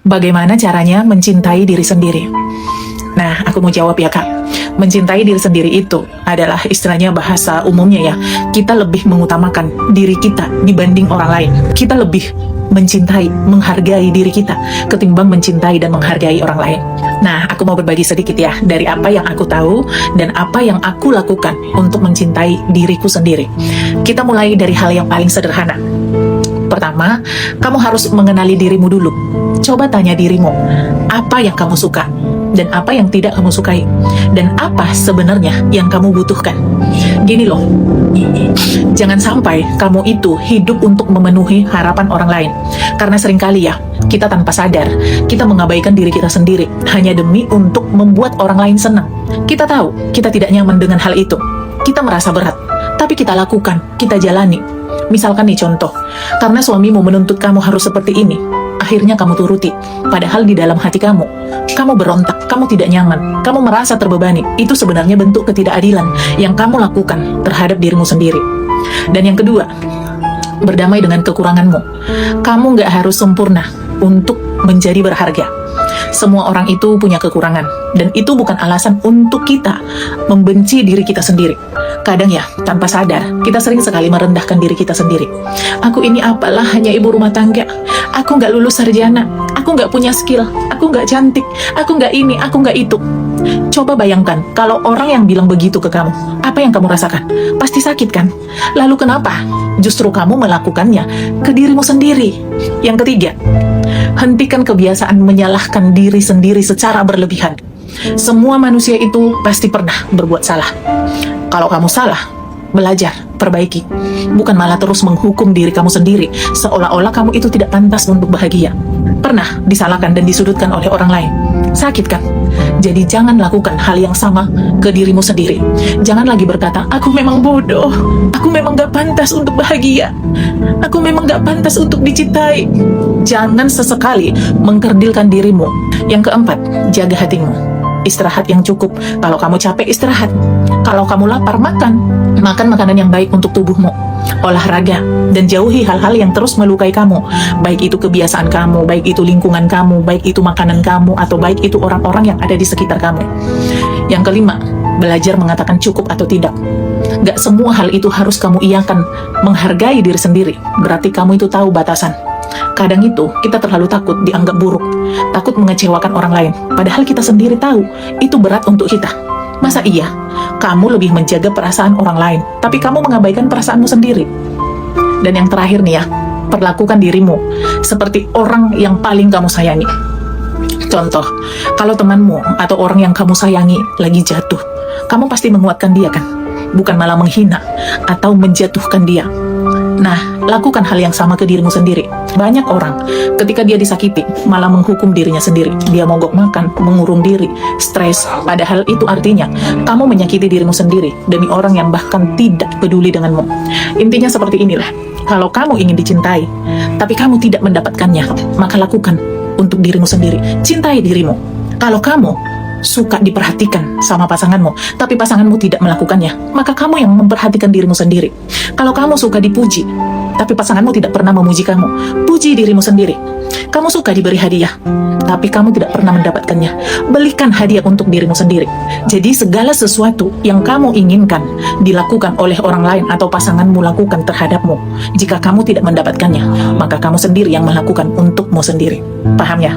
Bagaimana caranya mencintai diri sendiri? Nah, aku mau jawab ya, Kak. Mencintai diri sendiri itu adalah istilahnya bahasa umumnya ya. Kita lebih mengutamakan diri kita dibanding orang lain. Kita lebih mencintai, menghargai diri kita ketimbang mencintai dan menghargai orang lain. Nah, aku mau berbagi sedikit ya dari apa yang aku tahu dan apa yang aku lakukan untuk mencintai diriku sendiri. Kita mulai dari hal yang paling sederhana. Pertama, kamu harus mengenali dirimu dulu. Coba tanya dirimu, apa yang kamu suka dan apa yang tidak kamu sukai, dan apa sebenarnya yang kamu butuhkan. Gini loh, jangan sampai kamu itu hidup untuk memenuhi harapan orang lain. Karena seringkali ya, kita tanpa sadar, kita mengabaikan diri kita sendiri hanya demi untuk membuat orang lain senang. Kita tahu, kita tidak nyaman dengan hal itu. Kita merasa berat, tapi kita lakukan, kita jalani. Misalkan nih contoh, karena suamimu menuntut kamu harus seperti ini, akhirnya kamu turuti. Padahal di dalam hati kamu berontak, kamu tidak nyaman, kamu merasa terbebani. Itu sebenarnya bentuk ketidakadilan yang kamu lakukan terhadap dirimu sendiri. Dan yang kedua, berdamai dengan kekuranganmu. Kamu nggak harus sempurna untuk menjadi berharga. Semua orang itu punya kekurangan, dan itu bukan alasan untuk kita membenci diri kita sendiri. Kadang ya, tanpa sadar, kita sering sekali merendahkan diri kita sendiri. Aku ini apalah, hanya ibu rumah tangga. Aku nggak lulus sarjana. Aku nggak punya skill. Aku nggak cantik. Aku nggak ini, aku nggak itu. Coba bayangkan, kalau orang yang bilang begitu ke kamu, apa yang kamu rasakan? Pasti sakit kan? Lalu kenapa justru kamu melakukannya ke dirimu sendiri? Yang ketiga, hentikan kebiasaan menyalahkan diri sendiri secara berlebihan. Semua manusia itu pasti pernah berbuat salah. Kalau kamu salah, belajar, perbaiki. Bukan malah terus menghukum diri kamu sendiri, seolah-olah kamu itu tidak pantas untuk bahagia. Pernah disalahkan dan disudutkan oleh orang lain. Sakit kan? Jadi jangan lakukan hal yang sama ke dirimu sendiri. Jangan lagi berkata, aku memang bodoh, aku memang gak pantas untuk bahagia, aku memang gak pantas untuk dicintai. Jangan sesekali mengkerdilkan dirimu. Yang keempat, jaga hatimu. Istirahat yang cukup. Kalau kamu capek, istirahat. Kalau kamu lapar, makan makanan yang baik untuk tubuhmu. Olahraga, dan jauhi hal-hal yang terus melukai kamu. Baik itu kebiasaan kamu, baik itu lingkungan kamu, baik itu makanan kamu, atau baik itu orang-orang yang ada di sekitar kamu. Yang kelima, belajar mengatakan cukup atau tidak. Gak semua hal itu harus kamu iyakan. Menghargai diri sendiri berarti kamu itu tahu batasan. Kadang itu kita terlalu takut dianggap buruk, takut mengecewakan orang lain, padahal kita sendiri tahu itu berat untuk kita. Masa iya kamu lebih menjaga perasaan orang lain, tapi kamu mengabaikan perasaanmu sendiri? Dan yang terakhir nih ya, perlakukan dirimu seperti orang yang paling kamu sayangi. Contoh, kalau temanmu atau orang yang kamu sayangi lagi jatuh, kamu pasti menguatkan dia kan? Bukan malah menghina atau menjatuhkan dia. Nah, lakukan hal yang sama ke dirimu sendiri. Banyak orang, ketika dia disakiti, malah menghukum dirinya sendiri. Dia mogok makan, mengurung diri, stres. Padahal itu artinya, kamu menyakiti dirimu sendiri demi orang yang bahkan tidak peduli denganmu. Intinya seperti inilah. Kalau kamu ingin dicintai, tapi kamu tidak mendapatkannya, maka lakukan untuk dirimu sendiri. Cintai dirimu. Kalau kamu suka diperhatikan sama pasanganmu, tapi pasanganmu tidak melakukannya, maka kamu yang memperhatikan dirimu sendiri. Kalau kamu suka dipuji, tapi pasanganmu tidak pernah memuji kamu, puji dirimu sendiri. Kamu suka diberi hadiah, tapi kamu tidak pernah mendapatkannya, belikan hadiah untuk dirimu sendiri. Jadi segala sesuatu yang kamu inginkan dilakukan oleh orang lain atau pasanganmu lakukan terhadapmu, jika kamu tidak mendapatkannya, maka kamu sendiri yang melakukan untukmu sendiri. Paham ya?